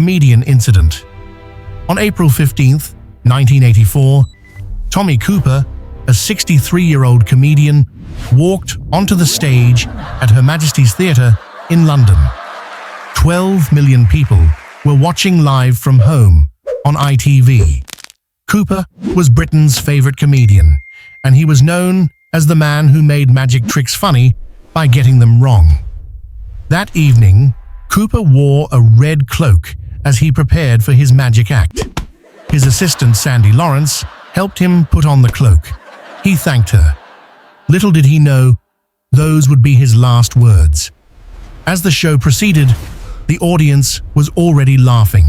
comedian incident. On April 15, 1984, Tommy Cooper, a 63-year-old comedian, walked onto the stage at Her Majesty's Theatre in London. 12 million people were watching live from home on ITV. Cooper was Britain's favourite comedian, and he was known as the man who made magic tricks funny by getting them wrong. That evening, Cooper wore a red cloak as he prepared for his magic act. His assistant Sandy Lawrence helped him put on the cloak. He thanked her. Little did he know, those would be his last words. As the show proceeded, the audience was already laughing.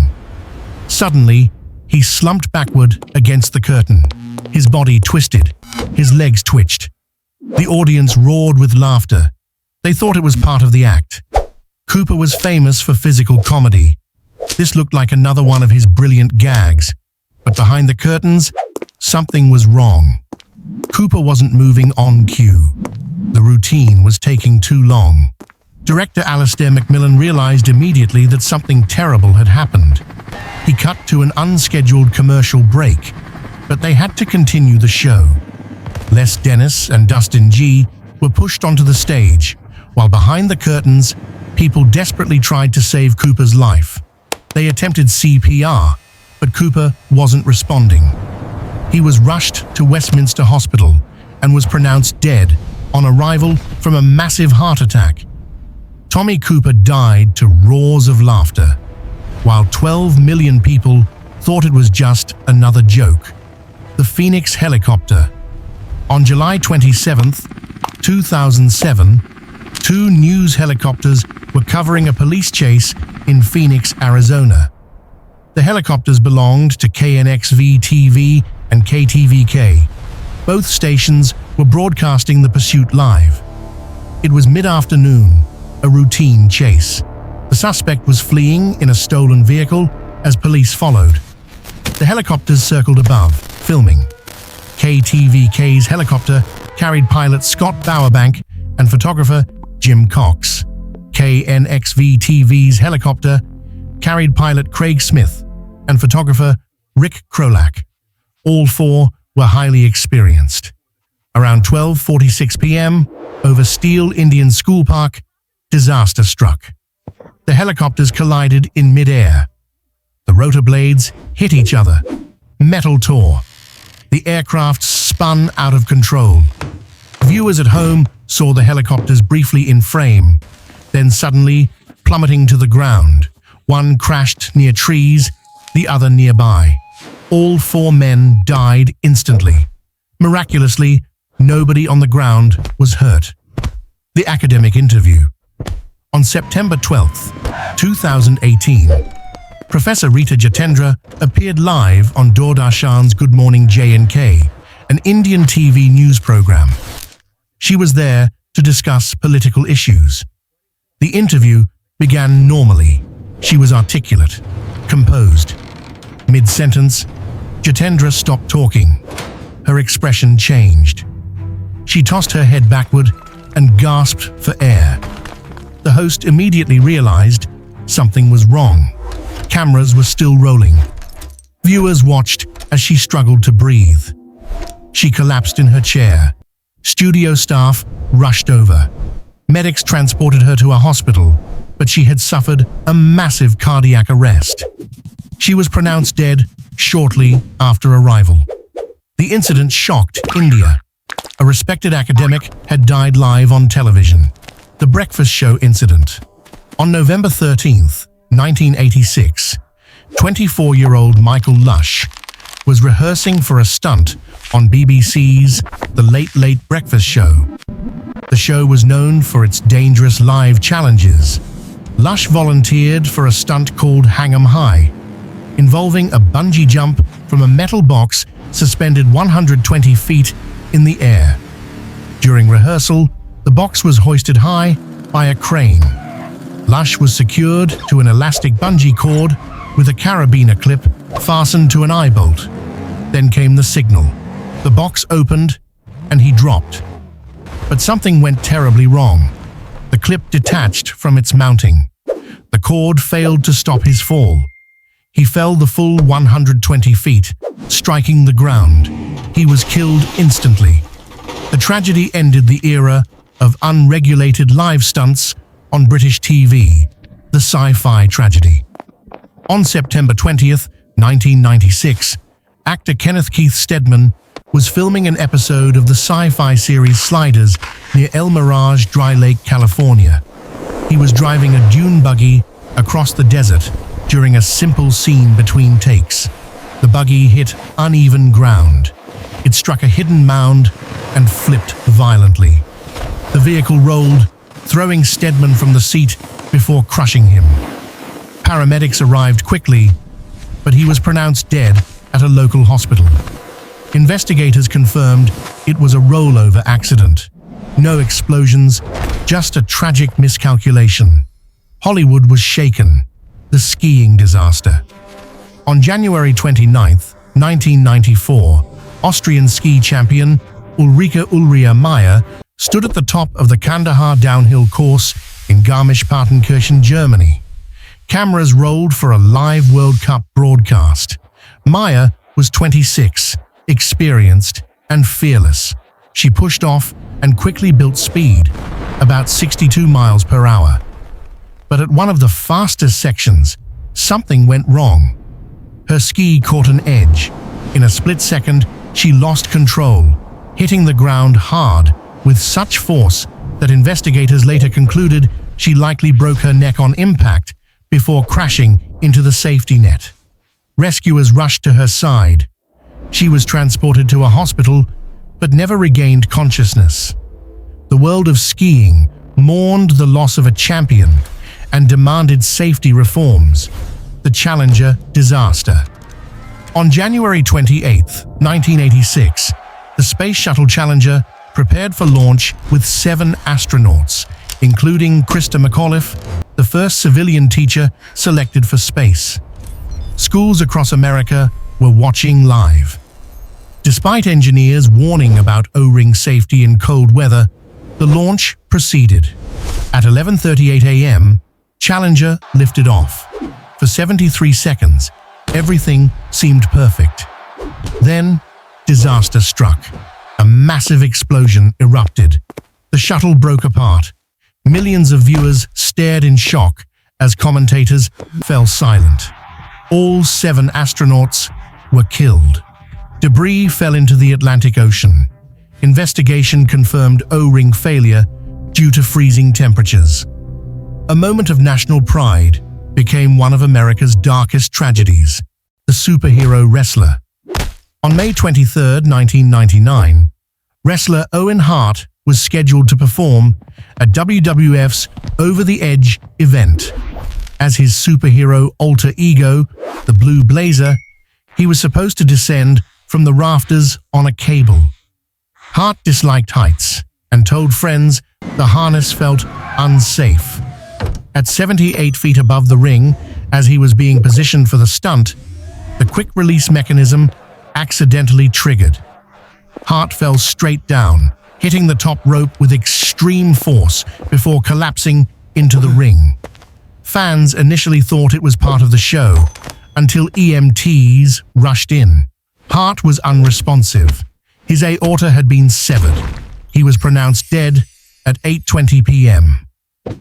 Suddenly, he slumped backward against the curtain. His body twisted, his legs twitched. The audience roared with laughter. They thought it was part of the act. Cooper was famous for physical comedy. This looked like another one of his brilliant gags. But behind the curtains, something was wrong. Cooper wasn't moving on cue. The routine was taking too long. Director Alistair Macmillan realized immediately that something terrible had happened. He cut to an unscheduled commercial break, but they had to continue the show. Les Dennis and Dustin G were pushed onto the stage, while behind the curtains, people desperately tried to save Cooper's life. They attempted CPR, but Cooper wasn't responding. He was rushed to Westminster Hospital and was pronounced dead on arrival from a massive heart attack. Tommy Cooper died to roars of laughter, while 12 million people thought it was just another joke. The Phoenix helicopter. On July 27, 2007, two news helicopters were covering a police chase in Phoenix, Arizona. The helicopters belonged to KNXV-TV and KTVK. Both stations were broadcasting the pursuit live. It was mid-afternoon, a routine chase. The suspect was fleeing in a stolen vehicle as police followed. The helicopters circled above, filming. KTVK's helicopter carried pilot Scott Bowerbank and photographer Jim Cox. KNXV-TV's helicopter carried pilot Craig Smith and photographer Rick Krolak. All four were highly experienced. Around 12:46 p.m., over Steel Indian School Park, disaster struck. The helicopters collided in mid-air. The rotor blades hit each other. Metal tore. The aircraft spun out of control. Viewers at home saw the helicopters briefly in frame, then suddenly plummeting to the ground. One crashed near trees, the other nearby. All four men died instantly. Miraculously, nobody on the ground was hurt. The academic interview. On September 12, 2018, Professor Rita Jatendra appeared live on Doordarshan's Good Morning J&K, an Indian TV news program. She was there to discuss political issues. The interview began normally. She was articulate, composed. Mid-sentence, Jatendra stopped talking. Her expression changed. She tossed her head backward and gasped for air. The host immediately realized something was wrong. Cameras were still rolling. Viewers watched as she struggled to breathe. She collapsed in her chair. Studio staff rushed over. Medics transported her to a hospital, but she had suffered a massive cardiac arrest. She was pronounced dead shortly after arrival. The incident shocked India. A respected academic had died live on television. The breakfast show incident. On November 13, 1986, 24-year-old Michael Lush was rehearsing for a stunt on BBC's The Late Late Breakfast Show. The show was known for its dangerous live challenges. Lush volunteered for a stunt called Hang 'em High, involving a bungee jump from a metal box suspended 120 feet in the air. During rehearsal, the box was hoisted high by a crane. Lush was secured to an elastic bungee cord with a carabiner clip fastened to an eye bolt. Then came the signal. The box opened and he dropped. But something went terribly wrong. The clip detached from its mounting. The cord failed to stop his fall. He fell the full 120 feet, striking the ground. He was killed instantly. The tragedy ended the era of unregulated live stunts on British TV, the sci-fi tragedy. On September 20th, 1996, actor Kenneth Keith Steadman was filming an episode of the sci-fi series Sliders near El Mirage Dry Lake, California. He was driving a dune buggy across the desert during a simple scene between takes. The buggy hit uneven ground. It struck a hidden mound and flipped violently. The vehicle rolled, throwing Steadman from the seat before crushing him. Paramedics arrived quickly, but he was pronounced dead at a local hospital. Investigators confirmed it was a rollover accident. No explosions, just a tragic miscalculation. Hollywood was shaken. The skiing disaster. On January 29, 1994, Austrian ski champion Ulrike Meyer stood at the top of the Kandahar downhill course in Garmisch-Partenkirchen, Germany. Cameras rolled for a live World Cup broadcast. Meyer was 26, experienced and fearless. She pushed off and quickly built speed, about 62 miles per hour. But at one of the fastest sections, something went wrong. Her ski caught an edge. In a split second, she lost control, hitting the ground hard with such force that investigators later concluded she likely broke her neck on impact before crashing into the safety net. Rescuers rushed to her side. She was transported to a hospital, but never regained consciousness. The world of skiing mourned the loss of a champion and demanded safety reforms. The Challenger disaster. On January 28, 1986, the Space Shuttle Challenger prepared for launch with 7 astronauts, including Krista McAuliffe, the first civilian teacher selected for space. Schools across America were watching live. Despite engineers warning about O-ring safety in cold weather, the launch proceeded. At 11:38 a.m., Challenger lifted off. For 73 seconds, everything seemed perfect. Then, disaster struck. A massive explosion erupted. The shuttle broke apart. Millions of viewers stared in shock as commentators fell silent. All 7 astronauts were killed. Debris fell into the Atlantic Ocean. Investigation confirmed O-ring failure due to freezing temperatures. A moment of national pride became one of America's darkest tragedies, the superhero wrestler. On May 23, 1999, wrestler Owen Hart was scheduled to perform at WWF's Over the Edge event. As his superhero alter ego, the Blue Blazer, he was supposed to descend from the rafters on a cable. Hart disliked heights and told friends the harness felt unsafe. At 78 feet above the ring, as he was being positioned for the stunt, the quick-release mechanism accidentally triggered. Hart fell straight down, hitting the top rope with extreme force before collapsing into the ring. Fans initially thought it was part of the show, until EMTs rushed in. Hart was unresponsive. His aorta had been severed. He was pronounced dead at 8:20 p.m.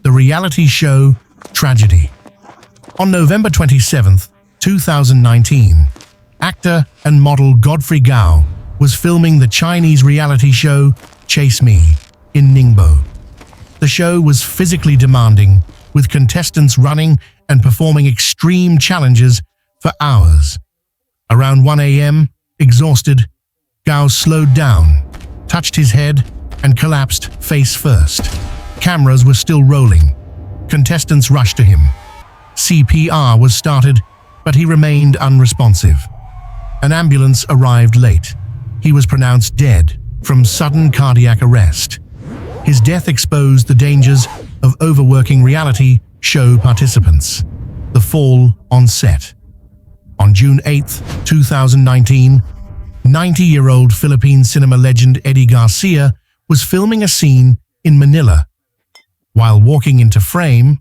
The reality show tragedy. On November 27, 2019, actor and model Godfrey Gao was filming the Chinese reality show Chase Me in Ningbo. The show was physically demanding, with contestants running and performing extreme challenges for hours. Around 1 a.m., exhausted, Gao slowed down, touched his head, and collapsed face first. Cameras were still rolling. Contestants rushed to him. CPR was started, but he remained unresponsive. An ambulance arrived late. He was pronounced dead from sudden cardiac arrest. His death exposed the dangers of overworking reality show participants. The fall on set. On June 8, 2019, 90-year-old Philippine cinema legend Eddie Garcia was filming a scene in Manila. While walking into frame,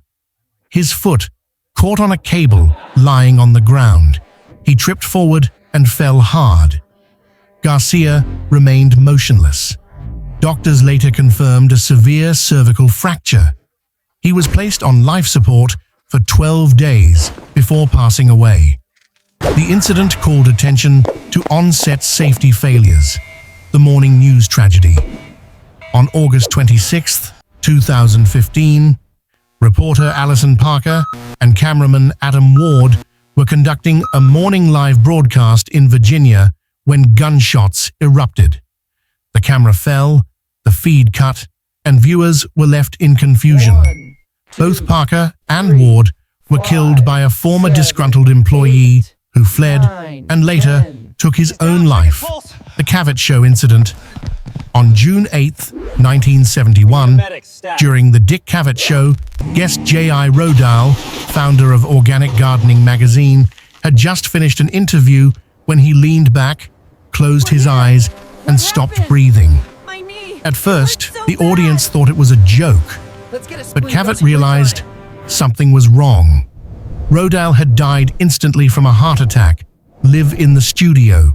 his foot caught on a cable lying on the ground. He tripped forward and fell hard. Garcia remained motionless. Doctors later confirmed a severe cervical fracture. He was placed on life support for 12 days before passing away. The incident called attention to on-set safety failures, the morning news tragedy. On August 26, 2015, reporter Alison Parker and cameraman Adam Ward were conducting a morning live broadcast in Virginia when gunshots erupted. The camera fell, the feed cut, and viewers were left in confusion. Both Parker and Ward were killed by a former disgruntled employee who fled and later took his own life. The Cavett Show incident. On June 8, 1971, during the Dick Cavett Show, guest J.I. Rodal, founder of Organic Gardening magazine, had just finished an interview when he leaned back, closed his eyes, and stopped breathing. At first, the audience thought it was a joke, but Cavett realized something was wrong. Rodal had died instantly from a heart attack. Live in the studio.